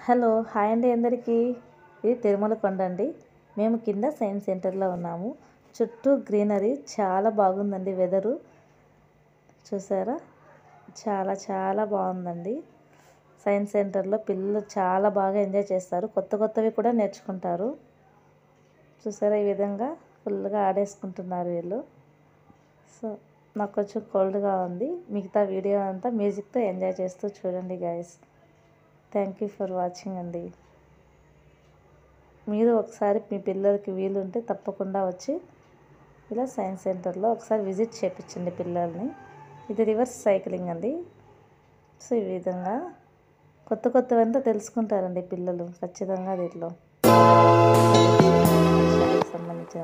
Hello hi అండి అందరికీ. ఇది తిరుమల కొండ అండి. మేము కింద సైన్స్ సెంటర్లో ఉన్నాము. చుట్టూ గ్రీనరీ చాలా బాగుందండి. వెదరు చూసారా, చాలా చాలా బాగుందండి. సైన్స్ సెంటర్లో పిల్లలు చాలా బాగా ఎంజాయ్ చేస్తారు. కొత్త కొత్తవి కూడా నేర్చుకుంటారు. చూసారా, ఈ విధంగా ఫుల్గా ఆడేసుకుంటున్నారు వీళ్ళు. సో నాకు కొంచెం కోల్డ్గా ఉంది. మిగతా వీడియో అంతా మ్యూజిక్తో ఎంజాయ్ చేస్తూ చూడండి guys. Thank you for watching అండి. మీరు ఒకసారి మీ పిల్లలకి వీలుంటే తప్పకుండా వచ్చి ఇలా సైన్స్ సెంటర్లో ఒకసారి విజిట్ చేయించండి పిల్లల్ని. ఇది రివర్స్ సైక్లింగ్ అండి. సో ఈ విధంగా కొత్త కొత్తవంతా తెలుసుకుంటారండి పిల్లలు ఖచ్చితంగా దీంట్లో సంబంధించిన